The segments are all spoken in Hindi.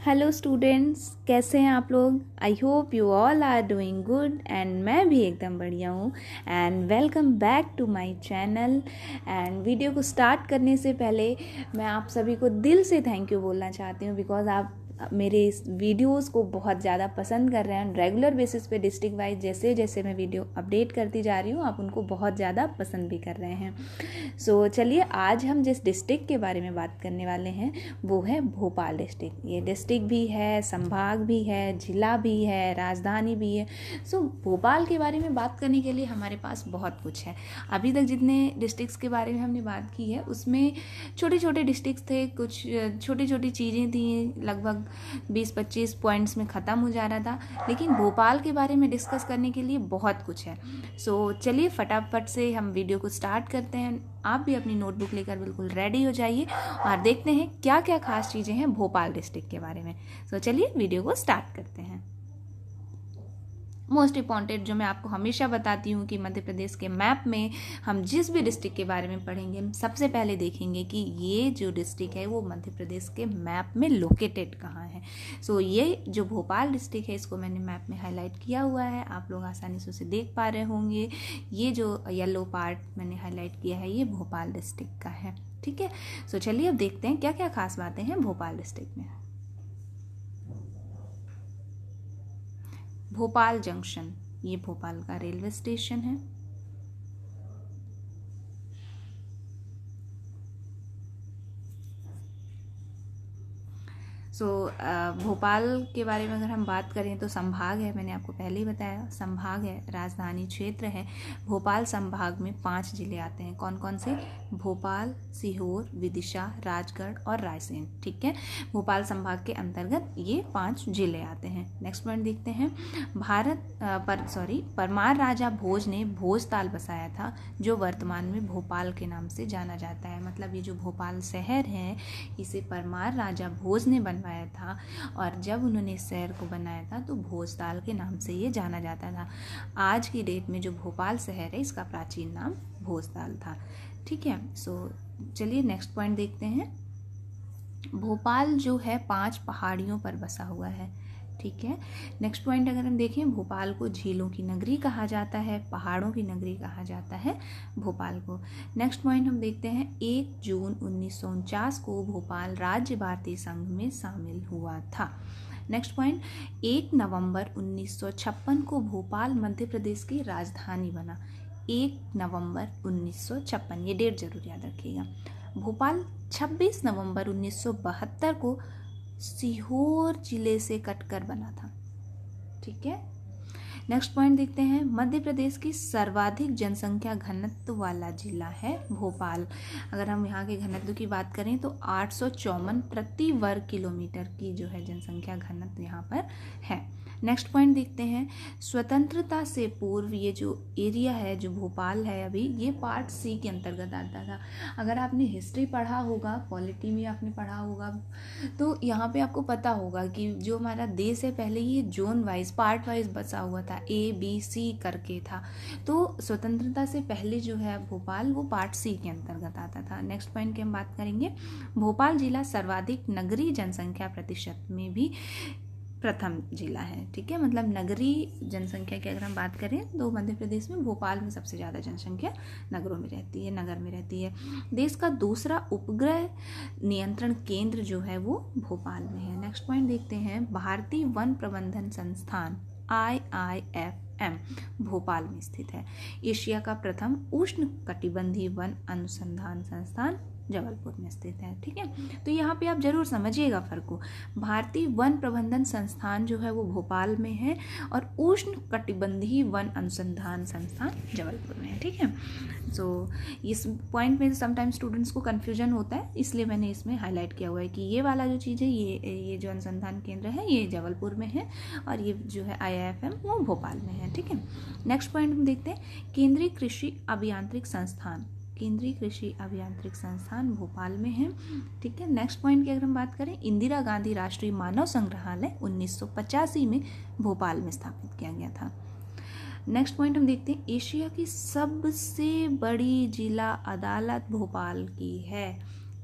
हेलो स्टूडेंट्स, कैसे हैं आप लोग। I hope you all are doing good and मैं भी एकदम बढ़िया हूँ। And welcome back to my channel. And video को स्टार्ट करने से पहले मैं आप सभी को दिल से थैंक यू बोलना चाहती हूँ, बिकॉज आप मेरे इस वीडियोस को बहुत ज़्यादा पसंद कर रहे हैं। रेगुलर बेसिस पे डिस्ट्रिक्ट वाइज जैसे जैसे मैं वीडियो अपडेट करती जा रही हूँ, आप उनको बहुत ज़्यादा पसंद भी कर रहे हैं। सो चलिए, आज हम जिस डिस्ट्रिक्ट के बारे में बात करने वाले हैं वो है भोपाल डिस्ट्रिक्ट। ये डिस्ट्रिक्ट भी है, संभाग भी है, जिला भी है, राजधानी भी है। सो भोपाल के बारे में बात करने के लिए हमारे पास बहुत कुछ है। अभी तक जितने डिस्ट्रिक्ट्स के बारे में हमने बात की है उसमें छोटे छोटे डिस्ट्रिक्ट्स थे, कुछ छोटी छोटी चीज़ें थी, लगभग 20-25 पॉइंट्स में ख़त्म हो जा रहा था। लेकिन भोपाल के बारे में डिस्कस करने के लिए बहुत कुछ है। सो चलिए फटाफट से हम वीडियो को स्टार्ट करते हैं। आप भी अपनी नोटबुक लेकर बिल्कुल रेडी हो जाइए और देखते हैं क्या क्या खास चीज़ें हैं भोपाल डिस्ट्रिक्ट के बारे में। सो चलिए वीडियो को स्टार्ट करते हैं। मोस्ट इम्पॉर्टेंट जो मैं आपको हमेशा बताती हूँ कि मध्य प्रदेश के मैप में हम जिस भी डिस्ट्रिक्ट के बारे में पढ़ेंगे, हम सबसे पहले देखेंगे कि ये जो डिस्ट्रिक्ट है वो मध्य प्रदेश के मैप में लोकेटेड कहाँ है। सो ये जो भोपाल डिस्ट्रिक्ट है इसको मैंने मैप में हाईलाइट किया हुआ है, आप लोग आसानी से उसे देख पा रहे होंगे। ये जो येलो पार्ट मैंने हाईलाइट किया है ये भोपाल डिस्ट्रिक्ट का है। ठीक है, सो चलिए अब देखते हैं क्या क्या खास बातें हैं भोपाल डिस्ट्रिक्ट में। भोपाल जंक्शन, ये भोपाल का रेलवे स्टेशन है। भोपाल के बारे में अगर हम बात करें तो संभाग है, मैंने आपको पहले ही बताया संभाग है, राजधानी क्षेत्र है। भोपाल संभाग में 5 जिले आते हैं। कौन कौन से? भोपाल, सीहोर, विदिशा, राजगढ़ और रायसेन। ठीक है, भोपाल संभाग के अंतर्गत ये 5 जिले आते हैं। नेक्स्ट पॉइंट देखते हैं। परमार राजा भोज ने भोजताल बसाया था, जो वर्तमान में भोपाल के नाम से जाना जाता है। मतलब ये जो भोपाल शहर है इसे परमार राजा भोज ने बनवाया था, और जब उन्होंने इस शहर को बनाया था तो भोजताल के नाम से ये जाना जाता था। आज की डेट में जो भोपाल शहर है इसका प्राचीन नाम भोजताल था। ठीक है, सो चलिए नेक्स्ट पॉइंट देखते हैं। भोपाल जो है 5 पहाड़ियों पर बसा हुआ है। ठीक है, नेक्स्ट पॉइंट अगर हम देखें, भोपाल को झीलों की नगरी कहा जाता है, पहाड़ों की नगरी कहा जाता है भोपाल को। नेक्स्ट पॉइंट हम देखते हैं, 1 जून 1949 को भोपाल राज्य भारतीय संघ में शामिल हुआ था। नेक्स्ट पॉइंट, 1 नवंबर 1956 को भोपाल मध्य प्रदेश की राजधानी बना। 1 नवंबर 1956, ये डेट जरूर याद रखिएगा। भोपाल 26 नवंबर 1972 को सीहोर जिले से कटकर बना था। ठीक है, नेक्स्ट पॉइंट देखते हैं। मध्य प्रदेश की सर्वाधिक जनसंख्या घनत्व वाला जिला है भोपाल। अगर हम यहाँ के घनत्व की बात करें तो 854 प्रति वर्ग किलोमीटर की जो है जनसंख्या घनत्व यहाँ पर है। नेक्स्ट पॉइंट देखते हैं। स्वतंत्रता से पूर्व ये जो एरिया है, जो भोपाल है अभी, ये पार्ट सी के अंतर्गत आता था। अगर आपने हिस्ट्री पढ़ा होगा, पॉलिटी में आपने पढ़ा होगा, तो यहाँ पे आपको पता होगा कि जो हमारा देश है पहले ये जोन वाइज, पार्ट वाइज बसा हुआ था, ABC करके था। तो स्वतंत्रता से पहले जो है भोपाल वो पार्ट सी के अंतर्गत आता था। नेक्स्ट पॉइंट की हम बात करेंगे। भोपाल जिला सर्वाधिक नगरीय जनसंख्या प्रतिशत में भी प्रथम जिला है। ठीक है, मतलब नगरीय जनसंख्या की अगर हम बात करें तो मध्य प्रदेश में भोपाल में सबसे ज़्यादा जनसंख्या नगरों में रहती है, नगर में रहती है। देश का दूसरा उपग्रह नियंत्रण केंद्र जो है वो भोपाल में है। नेक्स्ट पॉइंट देखते हैं। भारतीय वन प्रबंधन संस्थान IIFM भोपाल में स्थित है। एशिया का प्रथम उष्ण कटिबंधीय वन अनुसंधान संस्थान जबलपुर में स्थित है। ठीक है, तो यहाँ पे आप जरूर समझिएगा फर्क को। भारतीय वन प्रबंधन संस्थान जो है वो भोपाल में है और उष्ण कटिबंधीय वन अनुसंधान संस्थान जबलपुर में है। ठीक है, सो इस पॉइंट में समटाइम स्टूडेंट्स को कन्फ्यूजन होता है, इसलिए मैंने इसमें हाईलाइट किया हुआ है कि ये वाला जो चीज़ है, ये जो अनुसंधान केंद्र है ये जबलपुर में है और ये जो है IIFM वो भोपाल में है। ठीक है, नेक्स्ट पॉइंट हम देखते हैं। केंद्रीय कृषि अभियांत्रिक संस्थान, केंद्रीय कृषि अभियांत्रिक संस्थान भोपाल में है। ठीक है, नेक्स्ट पॉइंट की अगर हम बात करें, इंदिरा गांधी राष्ट्रीय मानव संग्रहालय 1985 में भोपाल में स्थापित किया गया था। नेक्स्ट पॉइंट हम देखते हैं। एशिया की सबसे बड़ी जिला अदालत भोपाल की है।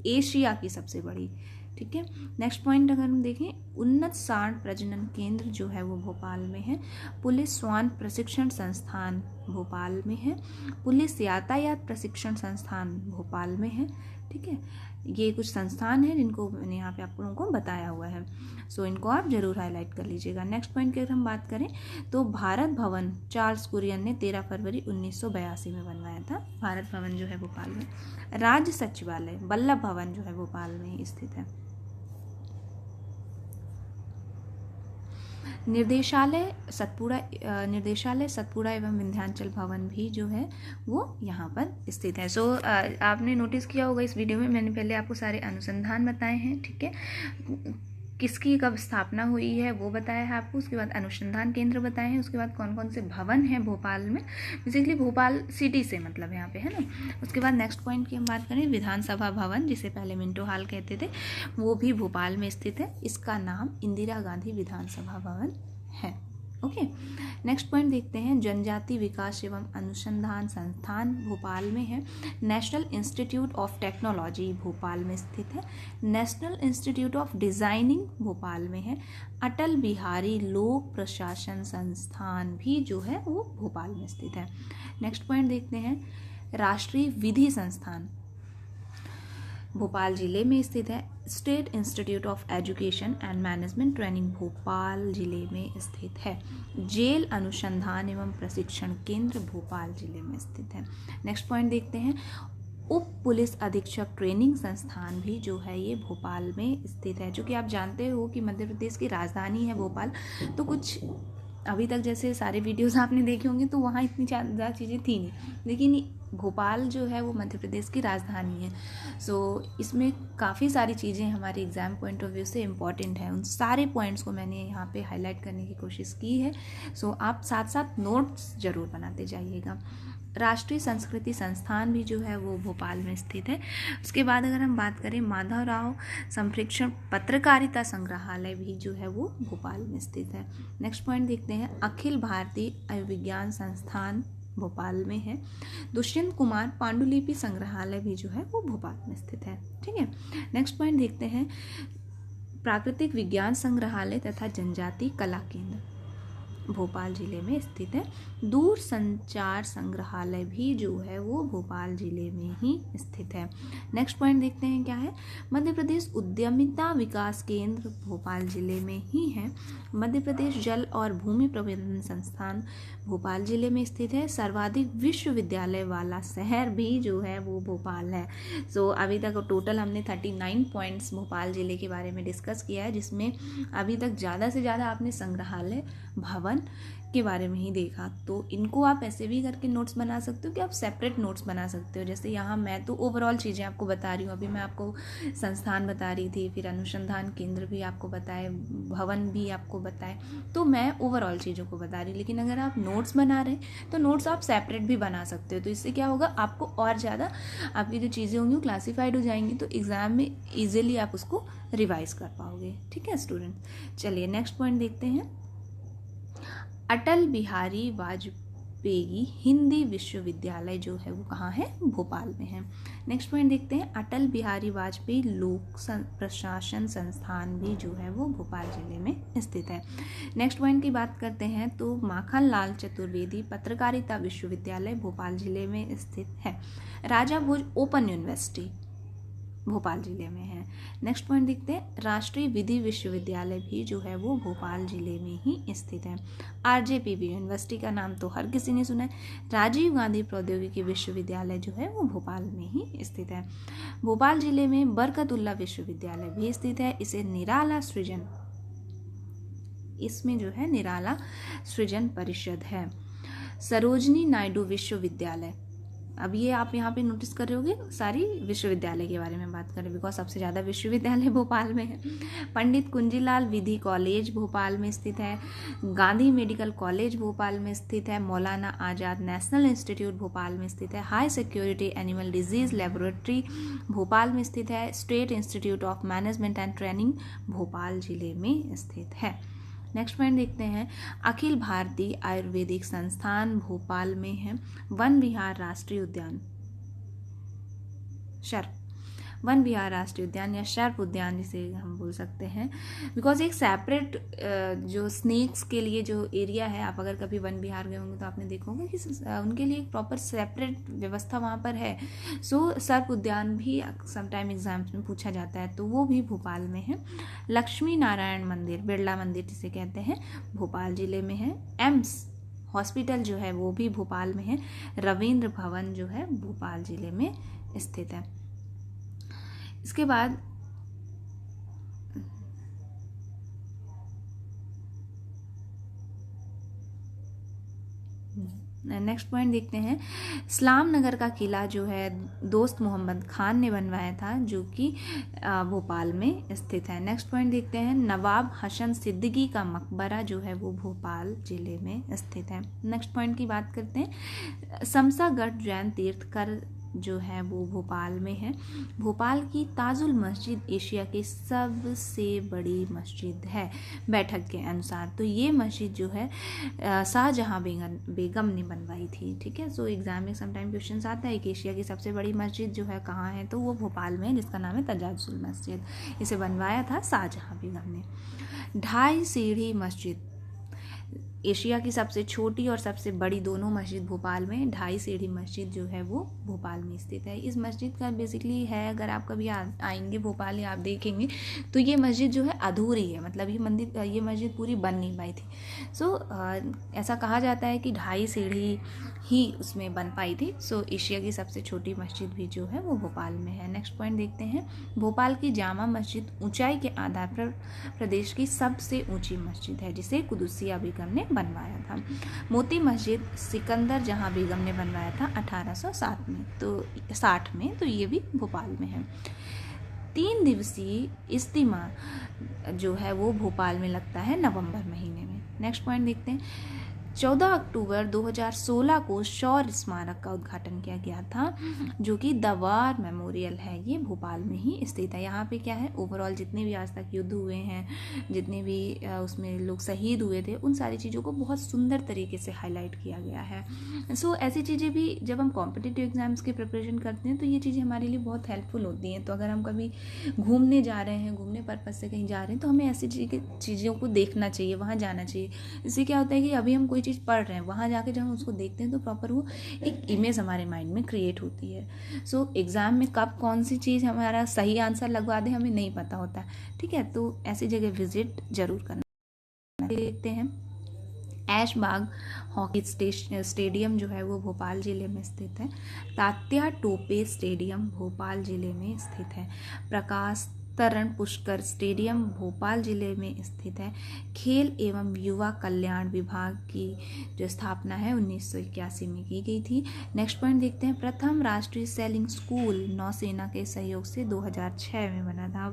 एशिया की सबसे बड़ी ठीक है। नेक्स्ट पॉइंट अगर हम देखें, उन्नत सांड प्रजनन केंद्र जो है वो भोपाल में है। पुलिस स्वान प्रशिक्षण संस्थान भोपाल में है। पुलिस यातायात प्रशिक्षण संस्थान भोपाल में है। ठीक है, ये कुछ संस्थान हैं जिनको मैंने यहाँ पे आप लोगों को बताया हुआ है। सो इनको आप जरूर हाईलाइट कर लीजिएगा। नेक्स्ट पॉइंट की अगर हम बात करें तो भारत भवन चार्ल्स कुरियन ने 13 फरवरी 1982 में बनवाया था। भारत भवन जो है भोपाल में। राज्य सचिवालय वल्लभ भवन जो है भोपाल में स्थित है। निर्देशालय सतपुड़ा एवं विंध्याचल भवन भी जो है वो यहाँ पर स्थित है। सो आपने नोटिस किया होगा इस वीडियो में मैंने पहले आपको सारे अनुसंधान बताए हैं। ठीक है, किसकी कब स्थापना हुई है वो बताया है आपको, उसके बाद अनुसंधान केंद्र बताए हैं, उसके बाद कौन कौन से भवन हैं भोपाल में, बेसिकली भोपाल सिटी से मतलब यहाँ पे है ना। उसके बाद नेक्स्ट पॉइंट की हम बात करें, विधानसभा भवन जिसे पहले मिंटो हॉल कहते थे वो भी भोपाल में स्थित है। इसका नाम इंदिरा गांधी विधानसभा भवन है। ओके, नेक्स्ट पॉइंट देखते हैं, जनजाति विकास एवं अनुसंधान संस्थान भोपाल में है। National institute of technology Bhopal में स्थित है। National institute of designing Bhopal में है। अटल बिहारी लोक प्रशासन संस्थान भी जो है वो भोपाल में स्थित है। नेक्स्ट पॉइंट देखते हैं, राष्ट्रीय विधि संस्थान भोपाल जिले में स्थित है। State institute of education and management training Bhopal जिले में स्थित है। जेल अनुसंधान एवं प्रशिक्षण केंद्र भोपाल जिले में स्थित है। नेक्स्ट पॉइंट देखते हैं, उप पुलिस अधीक्षक ट्रेनिंग संस्थान भी जो है ये भोपाल में स्थित है। जो कि आप जानते हो कि मध्य प्रदेश की राजधानी है भोपाल, तो कुछ अभी तक जैसे सारे वीडियोस आपने देखे होंगे तो वहाँ इतनी ज़्यादा चीज़ें थी नहीं, लेकिन भोपाल जो है वो मध्य प्रदेश की राजधानी है। सो इसमें काफ़ी सारी चीज़ें हमारे एग्ज़ाम पॉइंट ऑफ व्यू से इम्पॉर्टेंट है। उन सारे पॉइंट्स को मैंने यहाँ पे हाईलाइट करने की कोशिश की है। सो आप साथ साथ नोट्स ज़रूर बनाते जाइएगा। राष्ट्रीय संस्कृति संस्थान भी जो है वो भोपाल में स्थित है। उसके बाद अगर हम बात करें, माधवराव संप्रेक्षण पत्रकारिता संग्रहालय भी जो है वो भोपाल में स्थित है। नेक्स्ट पॉइंट देखते हैं, अखिल भारतीय आयुर्विज्ञान संस्थान भोपाल में है। दुष्यंत कुमार पांडुलिपि संग्रहालय भी जो है वो भोपाल में स्थित है। ठीक है, नेक्स्ट पॉइंट देखते हैं, प्राकृतिक विज्ञान संग्रहालय तथा जनजाति कला केंद्र भोपाल जिले में स्थित है। दूर संचार संग्रहालय भी जो है वो भोपाल जिले में ही स्थित है। नेक्स्ट पॉइंट देखते हैं क्या है, मध्य प्रदेश उद्यमिता विकास केंद्र भोपाल जिले में ही है। मध्य प्रदेश जल और भूमि प्रबंधन संस्थान भोपाल जिले में स्थित है। सर्वाधिक विश्वविद्यालय वाला शहर भी जो है वो भोपाल है। सो अभी तक टोटल हमने 39 पॉइंट्स भोपाल जिले के बारे में डिस्कस किया है, जिसमें अभी तक ज़्यादा से ज़्यादा आपने संग्रहालय भवन के बारे में ही देखा। तो इनको आप ऐसे भी करके नोट्स बना सकते हो कि आप सेपरेट नोट्स बना सकते हो। जैसे यहाँ मैं तो ओवरऑल चीज़ें आपको बता रही हूँ, अभी मैं आपको संस्थान बता रही थी, फिर अनुसंधान केंद्र भी आपको बताए, भवन भी आपको बताए, तो मैं ओवरऑल चीज़ों को बता रही। लेकिन अगर आप नोट्स बना रहे तो नोट्स आप सेपरेट भी बना सकते हो। तो इससे क्या होगा, आपको और ज़्यादा आपकी जो चीज़ें होंगी वो क्लासीफाइड हो जाएंगी, तो एग्ज़ाम में ईजिली आप उसको रिवाइज कर पाओगे। ठीक है स्टूडेंट, चलिए नेक्स्ट पॉइंट देखते हैं, अटल बिहारी वाजपेयी हिंदी विश्वविद्यालय जो है वो कहाँ है, भोपाल में है। नेक्स्ट पॉइंट देखते हैं, अटल बिहारी वाजपेयी लोक प्रशासन संस्थान भी जो है वो भोपाल जिले में स्थित है। नेक्स्ट पॉइंट की बात करते हैं तो माखनलाल चतुर्वेदी पत्रकारिता विश्वविद्यालय भोपाल जिले में स्थित है। राजा भोज ओपन यूनिवर्सिटी भोपाल जिले में है। नेक्स्ट पॉइंट देखते हैं, राष्ट्रीय विधि विश्वविद्यालय भी जो है वो भोपाल जिले में ही स्थित है। आरजेपीवी यूनिवर्सिटी का नाम तो हर किसी ने सुना है। राजीव गांधी प्रौद्योगिकी विश्वविद्यालय जो है वो भोपाल में ही स्थित है। भोपाल जिले में बरकतुल्ला विश्वविद्यालय भी स्थित है। इसे निराला सृजन, इसमें जो है निराला सृजन परिषद है। सरोजनी नायडू विश्वविद्यालय, अब ये आप यहाँ पे नोटिस कर रहे होगे सारी विश्वविद्यालय के बारे में बात करें, बिकॉज सबसे ज़्यादा विश्वविद्यालय भोपाल में है। पंडित कुंजीलाल विधि कॉलेज भोपाल में स्थित है। गांधी मेडिकल कॉलेज भोपाल में स्थित है। मौलाना आज़ाद नेशनल इंस्टीट्यूट भोपाल में स्थित है। High security animal disease laboratory Bhopal में स्थित है। State institute of management and training Bhopal जिले में स्थित है। नेक्स्ट पॉइंट देखते हैं, अखिल भारतीय आयुर्वेदिक संस्थान भोपाल में है। वन विहार राष्ट्रीय उद्यान वन विहार राष्ट्रीय उद्यान या सर्प उद्यान जिसे हम बोल सकते हैं, बिकॉज एक सेपरेट जो स्नेक्स के लिए जो एरिया है, आप अगर कभी वन विहार गए होंगे तो आपने देखा होगा कि उनके लिए एक प्रॉपर सेपरेट व्यवस्था वहाँ पर है। सो सर्प उद्यान भी समटाइम एग्जाम्स में पूछा जाता है, तो वो भी भोपाल में है। लक्ष्मी नारायण मंदिर, बिरला मंदिर जिसे कहते हैं, भोपाल जिले में है। एम्स हॉस्पिटल जो है वो भी भोपाल में है। रविंद्र भवन जो है भोपाल जिले में स्थित है। इसके बाद नेक्स्ट पॉइंट देखते हैं। इस्लाम नगर का किला जो है दोस्त मोहम्मद खान ने बनवाया था, जो कि भोपाल में स्थित है। नेक्स्ट पॉइंट देखते हैं। नवाब हसन सिद्दीकी का मकबरा जो है वो भोपाल जिले में स्थित है। नेक्स्ट पॉइंट की बात करते हैं। समसागढ़ जैन तीर्थ कर जो है वो भोपाल में है। भोपाल की ताजुल मस्जिद एशिया की सबसे बड़ी मस्जिद है बैठक के अनुसार। तो ये मस्जिद जो है शाहजहां बेगम ने बनवाई थी। ठीक है, सो एग्जाम में समटाइम क्वेश्चन आता है कि एशिया की सबसे बड़ी मस्जिद जो है कहाँ है, तो वो भोपाल में है, जिसका नाम है ताजुल मस्जिद। इसे बनवाया था शाहजहां बेगम ने। 2.5 सीढ़ी मस्जिद, एशिया की सबसे छोटी और सबसे बड़ी दोनों मस्जिद भोपाल में। 2.5 सीढ़ी मस्जिद जो है वो भोपाल में स्थित है। इस मस्जिद का बेसिकली है, अगर आप कभी आएंगे भोपाल या आप देखेंगे तो ये मस्जिद जो है अधूरी है, मतलब ये मस्जिद पूरी बन नहीं पाई थी। सो ऐसा कहा जाता है कि 2.5 सीढ़ी ही उसमें बन पाई थी। सो एशिया की सबसे छोटी मस्जिद भी जो है वो भोपाल में है। नेक्स्ट पॉइंट देखते हैं। भोपाल की जामा मस्जिद ऊंचाई के आधार पर प्रदेश की सबसे ऊंची मस्जिद है, जिसे कुदुसिया बेगम ने बनवाया था। मोती मस्जिद सिकंदर जहां बेगम ने बनवाया था 1807 में, तो 60 में, तो ये भी भोपाल में है। 3 दिवसीय इज्तिमा जो है वो भोपाल में लगता है नवंबर महीने में। नेक्स्ट पॉइंट देखते हैं। 14 अक्टूबर 2016 को शौर्य स्मारक का उद्घाटन किया गया था, जो कि द वार मेमोरियल है। ये भोपाल में ही स्थित है। यहाँ पे क्या है, ओवरऑल जितने भी आज तक युद्ध हुए हैं, जितने भी उसमें लोग शहीद हुए थे, उन सारी चीज़ों को बहुत सुंदर तरीके से हाईलाइट किया गया है। सो ऐसी चीज़ें भी जब हम कॉम्पिटिटिव एग्जाम्स की प्रिपरेशन करते हैं तो ये चीज़ें हमारे लिए बहुत हेल्पफुल होती हैं। तो अगर हम कभी घूमने जा रहे हैं, घूमने पर्पज से कहीं जा रहे हैं, तो हमें ऐसी चीज़ों को देखना चाहिए, वहाँ जाना चाहिए। इससे क्या होता है कि अभी हम कोई चीज़ पढ़ रहे हैं, वहाँ जाके जब हम उसको देखते हैं तो प्रॉपर वो एक इमेज हमारे माइंड में क्रिएट होती है। सो एग्ज़ाम में कब कौन सी चीज़ हमारा सही आंसर लगवा दे हमें नहीं पता होता। ठीक है, तो ऐसी जगह विजिट जरूर करना। देखते हैं। ऐशबाग हॉकी स्टेडियम जो है वो भोपाल ज़िले में स्थित है। तात्या टोपे स्टेडियम भोपाल ज़िले में स्थित है। प्रकाश तरण पुष्कर स्टेडियम भोपाल जिले में स्थित है। खेल एवं युवा कल्याण विभाग की जो स्थापना है 1981 में की गई थी। नेक्स्ट पॉइंट देखते हैं। प्रथम राष्ट्रीय सेलिंग स्कूल नौसेना के सहयोग से 2006 में बना था।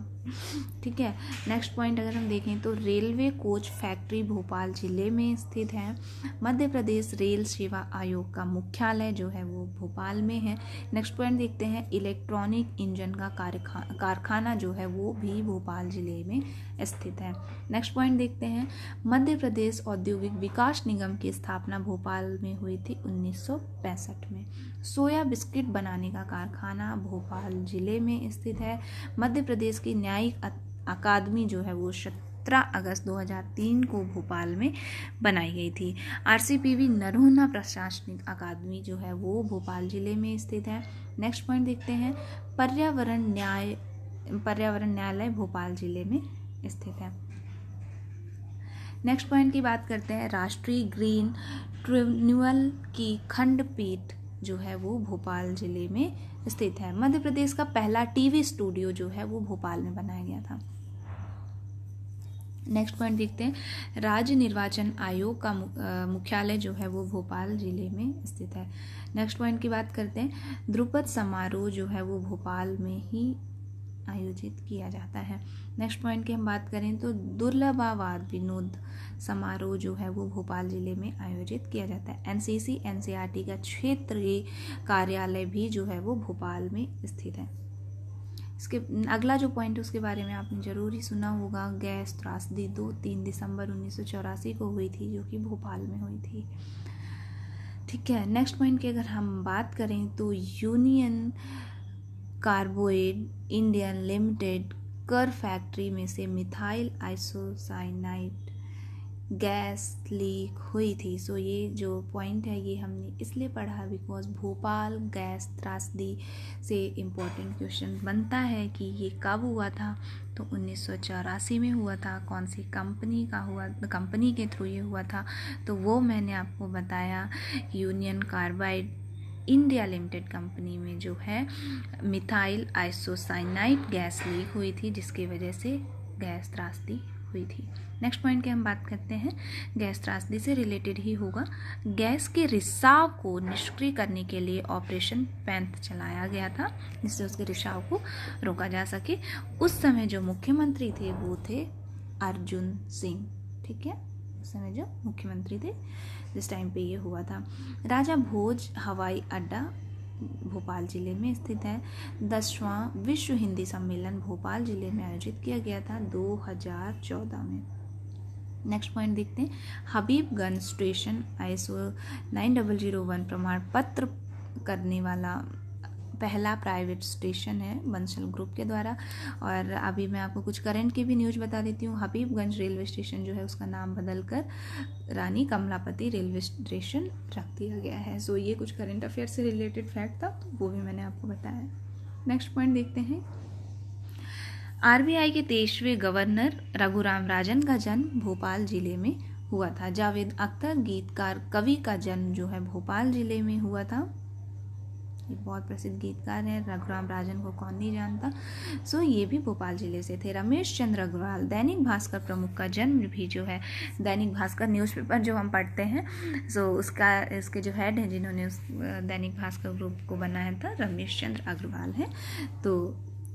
ठीक है, नेक्स्ट पॉइंट अगर हम देखें तो रेलवे कोच फैक्ट्री भोपाल जिले में स्थित है। मध्य प्रदेश रेल सेवा आयोग का मुख्यालय जो है वो भोपाल में है। नेक्स्ट पॉइंट देखते हैं। इलेक्ट्रॉनिक इंजन का कारखाना जो है वो भी भोपाल जिले में स्थित है। नेक्स्ट पॉइंट देखते हैं। मध्य प्रदेश औद्योगिक विकास निगम की स्थापना भोपाल में हुई थी 1965 में। सोया बिस्किट बनाने का कारखाना भोपाल जिले में स्थित है। मध्य प्रदेश की न्यायिक अकादमी जो है वो 17 अगस्त 2003 को भोपाल में बनाई गई थी। RCPV नरोन्हा प्रशासनिक अकादमी जो है वो भोपाल जिले में स्थित है। नेक्स्ट पॉइंट देखते हैं। पर्यावरण न्यायालय भोपाल जिले में स्थित है। नेक्स्ट पॉइंट की बात करते हैं। राष्ट्रीय ग्रीन ट्रिब्यूनल की खंडपीठ जो है वो भोपाल जिले में स्थित है। मध्य प्रदेश का पहला टीवी स्टूडियो जो है वो भोपाल में बनाया गया था। नेक्स्ट पॉइंट देखते हैं। राज्य निर्वाचन आयोग का मुख्यालय जो है वो भोपाल जिले में स्थित है। नेक्स्ट पॉइंट की बात करते हैं। ध्रुपद समारोह जो है वो भोपाल में ही आयोजित किया जाता है। नेक्स्ट पॉइंट की हम बात करें तो दुर्लभावाद विनोद समारोह जो है वो भोपाल जिले में आयोजित किया जाता है। NCC NCERT का क्षेत्रीय कार्यालय भी जो है वो भोपाल में स्थित है। इसके अगला जो पॉइंट है उसके बारे में आपने जरूर ही सुना होगा। गैस त्रासदी 3 दिसंबर 1984 को हुई थी, जो कि भोपाल में हुई थी। ठीक है, नेक्स्ट पॉइंट की अगर हम बात करें तो यूनियन कार्बाइड इंडियन लिमिटेड कर फैक्ट्री में से मिथाइल आइसोसाइनाइड गैस लीक हुई थी। सो ये जो पॉइंट है ये हमने इसलिए पढ़ा बिकॉज भोपाल गैस त्रासदी से इम्पोर्टेंट क्वेश्चन बनता है कि ये कब हुआ था। तो 1984 में हुआ था। कौन सी कंपनी का हुआ, कंपनी के थ्रू ये हुआ था, तो वो मैंने आपको बताया union carbide India limited company में जो है मिथाइल आइसोसाइनाइड गैस लीक हुई थी, जिसकी वजह से गैस त्रासदी हुई थी। नेक्स्ट पॉइंट की हम बात करते हैं, गैस त्रासदी से रिलेटेड ही होगा। गैस के रिसाव को निष्क्रिय करने के लिए ऑपरेशन पैंथ चलाया गया था, जिससे उसके रिसाव को रोका जा सके। उस समय जो मुख्यमंत्री थे वो थे अर्जुन सिंह। ठीक है, उस समय जो मुख्यमंत्री थे जिस टाइम पे ये हुआ था। राजा भोज हवाई अड्डा भोपाल जिले में स्थित है। 10वां विश्व हिंदी सम्मेलन भोपाल जिले में आयोजित किया गया था 2014 में। नेक्स्ट पॉइंट देखते हैं, हबीबगंज स्टेशन ISO 9001 प्रमाण पत्र करने वाला पहला प्राइवेट स्टेशन है बंसल ग्रुप के द्वारा। और अभी मैं आपको कुछ करंट की भी न्यूज़ बता देती हूँ। हबीबगंज रेलवे स्टेशन जो है उसका नाम बदलकर रानी कमलापति रेलवे स्टेशन रख दिया गया है। सो ये कुछ करंट अफेयर से रिलेटेड फैक्ट था, तो वो भी मैंने आपको बताया। नेक्स्ट पॉइंट देखते हैं, RBI के 23वें गवर्नर रघुराम राजन का जन्म भोपाल जिले में हुआ था। जावेद अख्तर गीतकार कवि का जन्म जो है भोपाल जिले में हुआ था। ये बहुत प्रसिद्ध गीतकार हैं, रघुराम राजन को कौन नहीं जानता। सो ये भी भोपाल जिले से थे। रमेश चंद्र अग्रवाल दैनिक भास्कर प्रमुख का जन्म भी जो है, दैनिक भास्कर न्यूज़पेपर जो हम पढ़ते हैं, सो इसके जो हेड हैं जिन्होंने उस दैनिक भास्कर ग्रुप को बनाया था, रमेश चंद्र अग्रवाल हैं। तो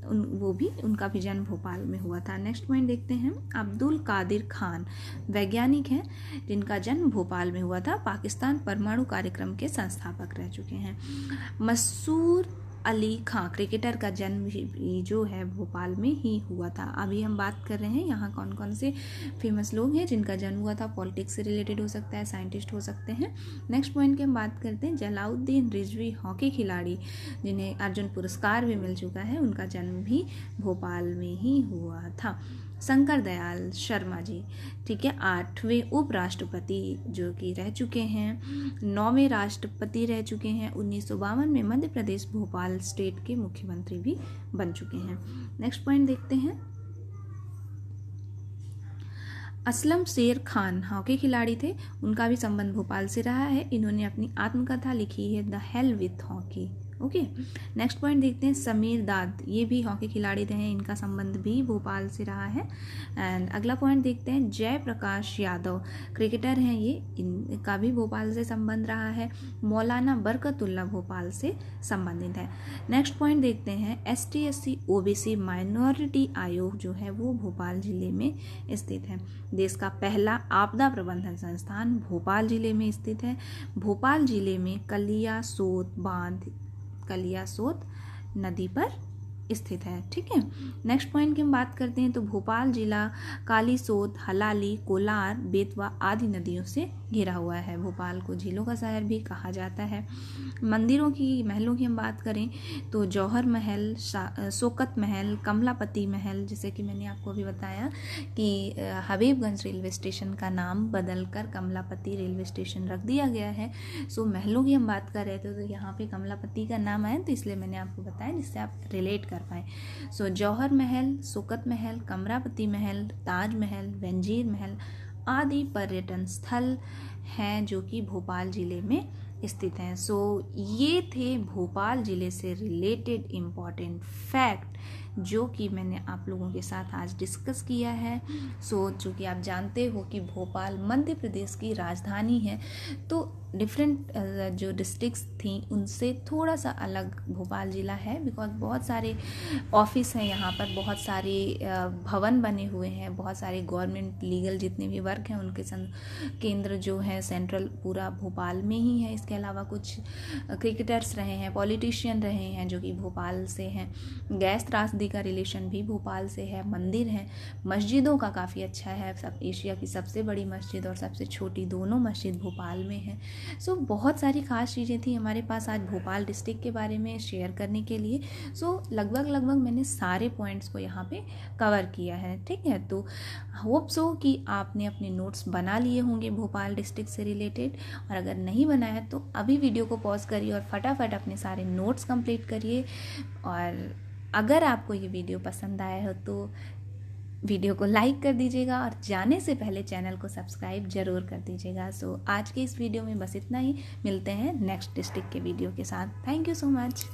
उनका भी जन्म भोपाल में हुआ था। नेक्स्ट पॉइंट देखते हैं, अब्दुल कादिर खान वैज्ञानिक हैं जिनका जन्म भोपाल में हुआ था। पाकिस्तान परमाणु कार्यक्रम के संस्थापक रह चुके हैं। मसूर अली खां क्रिकेटर का जन्म भी जो है भोपाल में ही हुआ था। अभी हम बात कर रहे हैं यहाँ कौन कौन से फेमस लोग हैं जिनका जन्म हुआ था। पॉलिटिक्स से रिलेटेड हो सकता है, साइंटिस्ट हो सकते हैं। नेक्स्ट पॉइंट की हम बात करते हैं, जलाउद्दीन रिजवी हॉकी खिलाड़ी जिन्हें अर्जुन पुरस्कार भी मिल चुका है, उनका जन्म भी भोपाल में ही हुआ था। शंकर दयाल शर्मा जी, ठीक है, 8वें उपराष्ट्रपति जो कि रह चुके हैं। 9वें राष्ट्रपति रह चुके हैं। 1952 में मध्य प्रदेश भोपाल स्टेट के मुख्यमंत्री भी बन चुके हैं। नेक्स्ट पॉइंट देखते हैं, असलम शेर खान हॉकी खिलाड़ी थे, उनका भी संबंध भोपाल से रहा है। इन्होंने अपनी आत्मकथा लिखी है the hell with hockey. Okay, next point देखते हैं, समीर दाद, ये भी हॉकी खिलाड़ी रहे हैं, इनका संबंध भी भोपाल से रहा है। एंड अगला पॉइंट देखते हैं, जयप्रकाश यादव क्रिकेटर हैं, ये इनका भी भोपाल से संबंध रहा है। मौलाना बरकतुल्ला भोपाल से संबंधित है। नेक्स्ट पॉइंट देखते हैं, ST/SC OBC माइनॉरिटी आयोग जो है वो भोपाल जिले में स्थित है। देश का पहला आपदा प्रबंधन संस्थान भोपाल जिले में स्थित है। भोपाल जिले में कलियासोत बांध कलियासोत नदी पर स्थित है। ठीक है, नेक्स्ट पॉइंट की हम बात करते हैं, तो भोपाल जिला कालीसोत, हलाली, कोलार, बेतवा आदि नदियों से घिरा हुआ है। भोपाल को झीलों का शहर भी कहा जाता है। मंदिरों की, महलों की हम बात करें तो जौहर महल, शोकत महल, कमलापति महल, जैसे कि मैंने आपको अभी बताया कि हबीबगंज रेलवे स्टेशन का नाम बदलकर कमलापति रेलवे स्टेशन रख दिया गया है। सो महलों की हम बात कर रहे थे तो यहाँ पे कमलापति का नाम आया, तो इसलिए मैंने आपको बताया जिससे आप रिलेट कर पाए। सो जौहर महल, शोकत महल, कमलापति महल, ताज महल, वंजीर महल आदि पर्यटन स्थल हैं जो कि भोपाल जिले में स्थित हैं। सो ये थे भोपाल जिले से रिलेटेड इम्पॉर्टेंट फैक्ट जो कि मैंने आप लोगों के साथ आज डिस्कस किया है। सो चूँकि आप जानते हो कि भोपाल मध्य प्रदेश की राजधानी है, तो डिफरेंट जो डिस्ट्रिक्ट्स थी उनसे थोड़ा सा अलग भोपाल ज़िला है, बिकॉज बहुत सारे ऑफिस हैं यहाँ पर, बहुत सारे भवन बने हुए हैं, बहुत सारे गवर्नमेंट लीगल जितने भी वर्क हैं उनके केंद्र जो है सेंट्रल पूरा भोपाल में ही है। इसके अलावा कुछ क्रिकेटर्स रहे हैं, पॉलिटिशियन रहे हैं जो कि भोपाल से हैं। गैस त्रासदी का रिलेशन भी भोपाल से है। मंदिर हैं, मस्जिदों का काफ़ी अच्छा है, सब एशिया की सबसे बड़ी मस्जिद और सबसे छोटी दोनों मस्जिद भोपाल में है। सो बहुत सारी ख़ास चीज़ें थी हमारे पास आज भोपाल डिस्ट्रिक्ट के बारे में शेयर करने के लिए। सो लगभग मैंने सारे पॉइंट्स को यहाँ पे कवर किया है, ठीक है। तो होप सो कि आपने अपने नोट्स बना लिए होंगे भोपाल डिस्ट्रिक्ट से रिलेटेड, और अगर नहीं बनाया तो अभी वीडियो को पॉज करिए और फटाफट अपने सारे नोट्स कंप्लीट करिए। और अगर आपको ये वीडियो पसंद आया हो तो वीडियो को लाइक कर दीजिएगा और जाने से पहले चैनल को सब्सक्राइब ज़रूर कर दीजिएगा। सो आज के इस वीडियो में बस इतना ही, मिलते हैं नेक्स्ट डिस्ट्रिक्ट के वीडियो के साथ। Thank you so much.